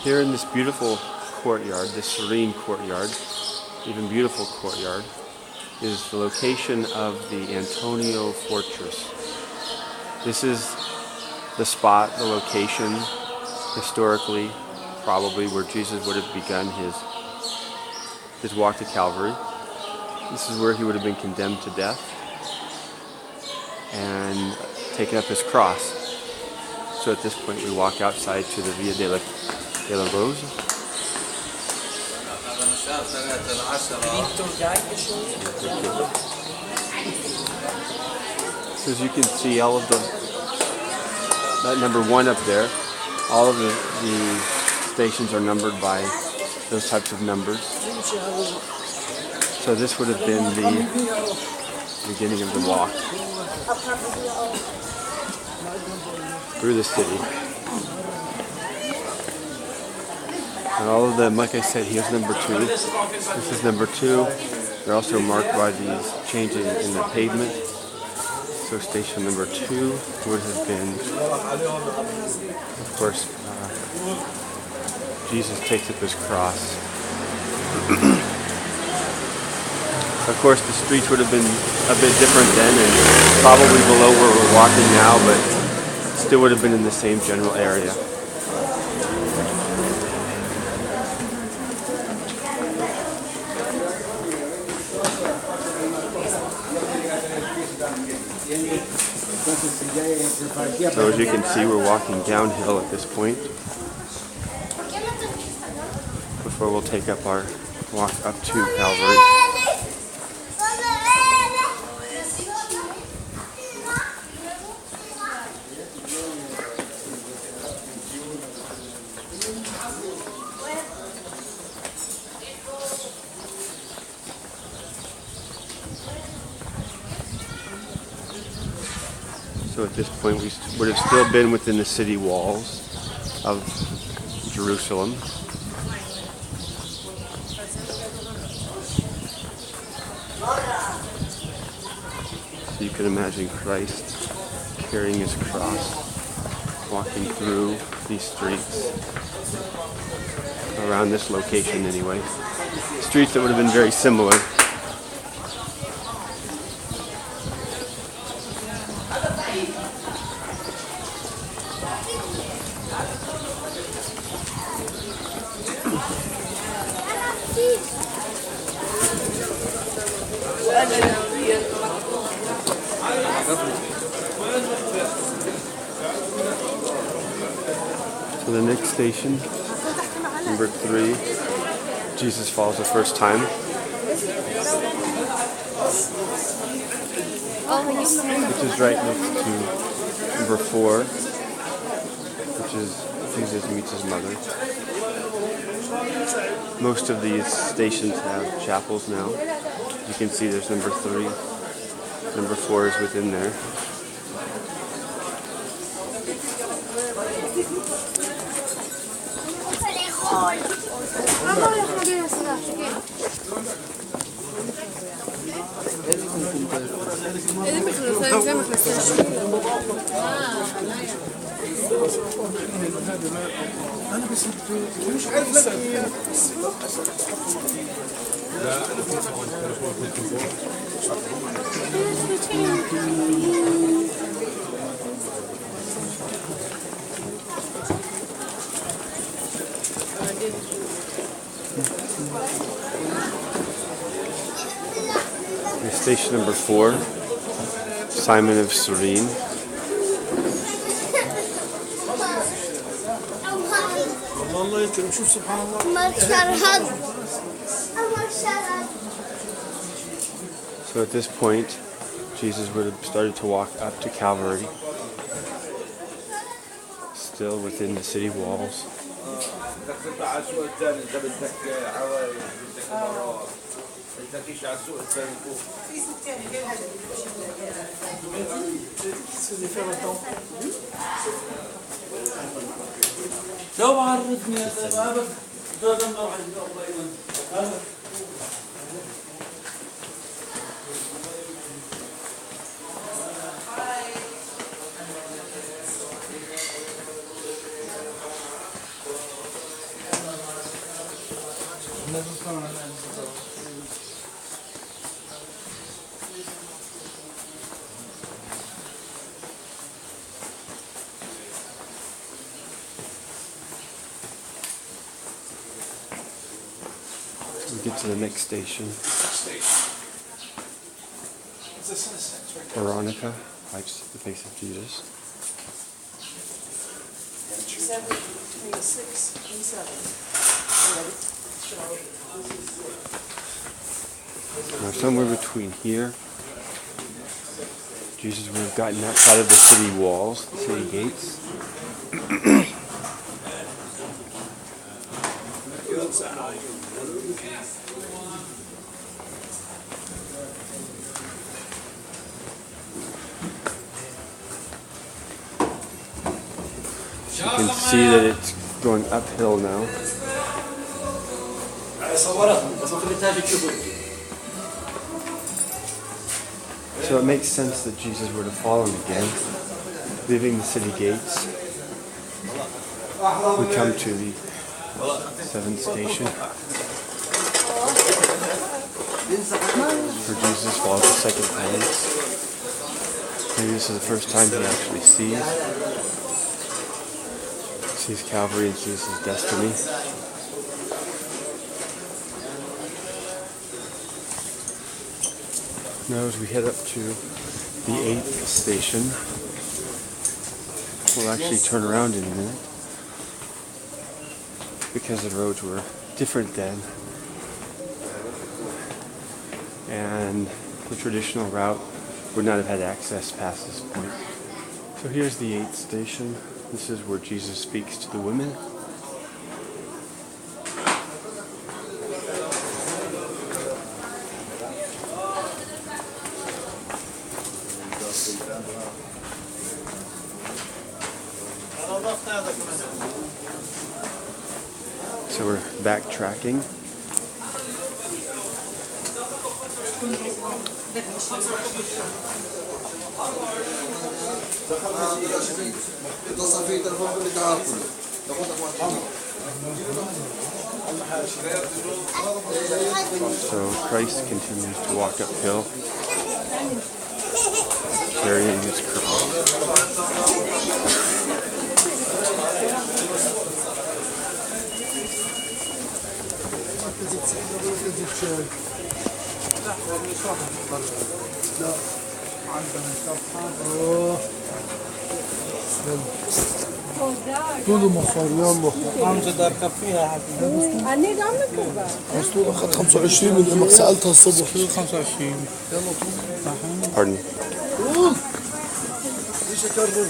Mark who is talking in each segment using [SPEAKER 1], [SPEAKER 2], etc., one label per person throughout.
[SPEAKER 1] Here in this beautiful courtyard, this serene courtyard, even beautiful courtyard, is the location of the Antonio Fortress. This is the spot, the location, historically, probably where Jesus would have begun his walk to Calvary. This is where he would have been condemned to death and taken up his cross. So at this point we walk outside to the Via della Rose. So as you can see, all of that number 1 up there, all of the stations are numbered by those types of numbers. So this would have been the beginning of the walk through the city. And all of them, like I said, here's number 2. This is number 2. They're also marked by these changes in the pavement. So station number 2 would have been, of course, Jesus takes up his cross. Of course, the streets would have been a bit different then, and probably below where we're walking now, but still would have been in the same general area. So as you can see, we're walking downhill at this point before we'll take up our walk up to Calvary. So at this point we would have still been within the city walls of Jerusalem. So you can imagine Christ carrying his cross, walking through these streets, around this location anyway. Streets that would have been very similar. So the next station, number 3, Jesus falls the first time. Which is right next to number 4, which is Jesus meets his mother. Most of these stations have chapels now. You can see there's number 3. Number 4 is within there. Station number 4, Simon of Cyrene. So at this point, Jesus would have started to walk up to Calvary, still within the city walls. We get to the next station. Veronica wipes the face of Jesus.
[SPEAKER 2] Between 6 and 7.
[SPEAKER 1] Now somewhere between here, Jesus would have gotten outside of the city walls, the city gates. You can see that it's going uphill now. So it makes sense that Jesus would have fallen again, leaving the city gates. We come to the 7th station, where Jesus falls the second time. Maybe this is the first time he actually sees Calvary and sees his destiny. Now as we head up to the 8th station, we'll actually turn around in a minute because the roads were different then, and the traditional route would not have had access past this point. So here's the 8th station. This is where Jesus speaks to the women. So we're backtracking. So Christ continues to walk uphill, carrying his cross.
[SPEAKER 3] طوله مصاري يلا عم تدركب فيها حبيبي
[SPEAKER 2] عني ده عمك بقى
[SPEAKER 3] بس طوله اخذ 25 من امك سالتها الصبح 25 يلا
[SPEAKER 1] Pardon.
[SPEAKER 3] طول ليش اكرر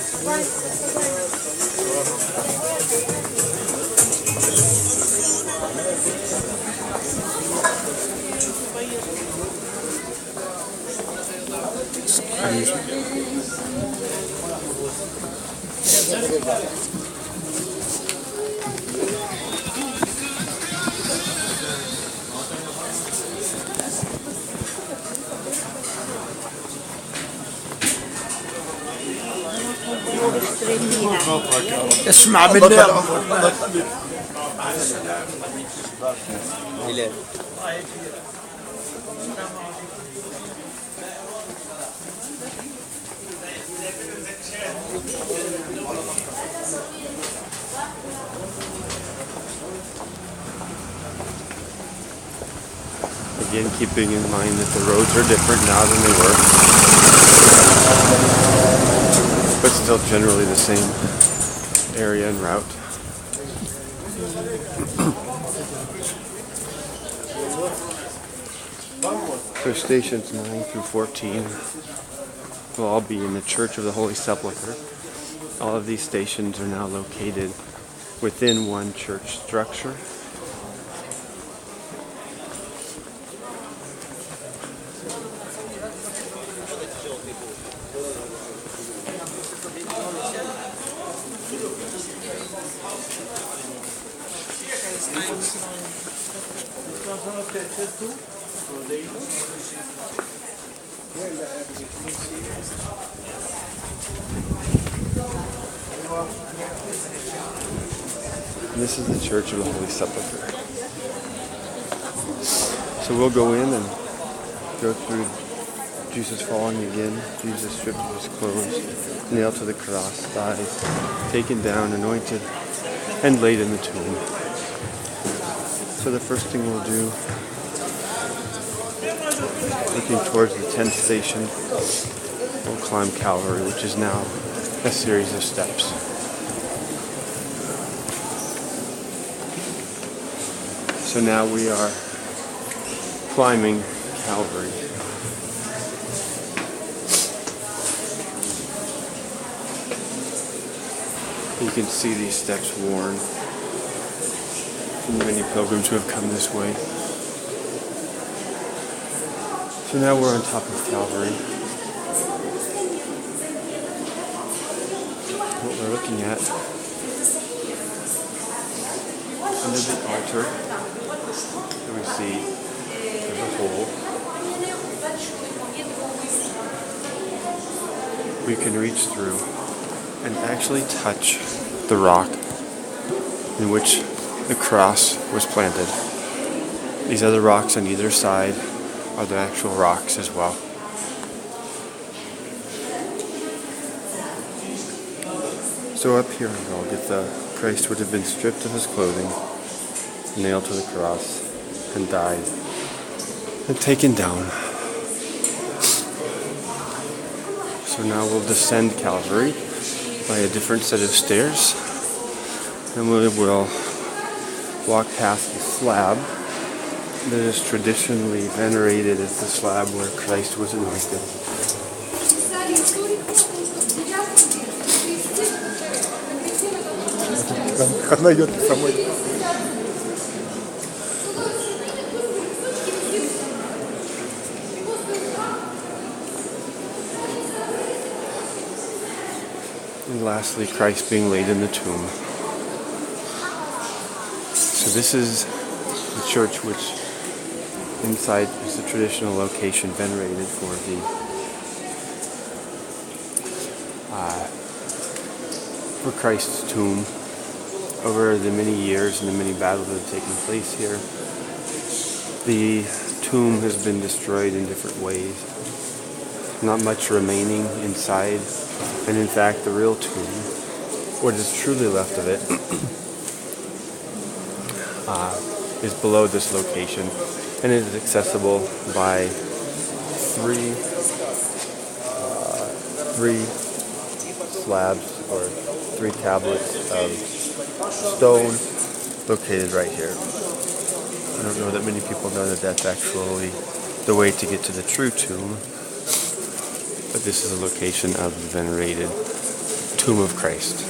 [SPEAKER 3] اسمع مني
[SPEAKER 1] Again, keeping in mind that the roads are different now than they were, but still generally the same area and route. So stations 9 through 14 will all be in the Church of the Holy Sepulchre. All of these stations are now located within one church structure. And this is the Church of the Holy Sepulchre. So we'll go in and go through Jesus falling again, Jesus stripped of his clothes, nailed to the cross, died, taken down, anointed, and laid in the tomb. So the first thing we'll do, looking towards the 10th station, we'll climb Calvary, which is now a series of steps. So now we are climbing Calvary. You can see these steps worn from the many pilgrims who have come this way. So now we're on top of Calvary. What we're looking at, under the altar, we see there's a hole. We can reach through and actually touch the rock in which the cross was planted. These other rocks on either side are the actual rocks as well. So up here in Golgotha, Christ would have been stripped of his clothing, nailed to the cross, and died, and taken down. So now we'll descend Calvary by a different set of stairs, and we will walk past the slab that is traditionally venerated as the slab where Christ was anointed.
[SPEAKER 3] Она идет самой.
[SPEAKER 1] And lastly, Christ being laid in the tomb. So this is the church which inside is the traditional location venerated for Christ's tomb. Over the many years and the many battles that have taken place here, the tomb has been destroyed in different ways. Not much remaining inside, and in fact the real tomb, what is truly left of it, is below this location, and it is accessible by three slabs or three tablets of stone located right here. I don't know that many people know that that's actually the way to get to the true tomb, but this is a location of the venerated tomb of Christ.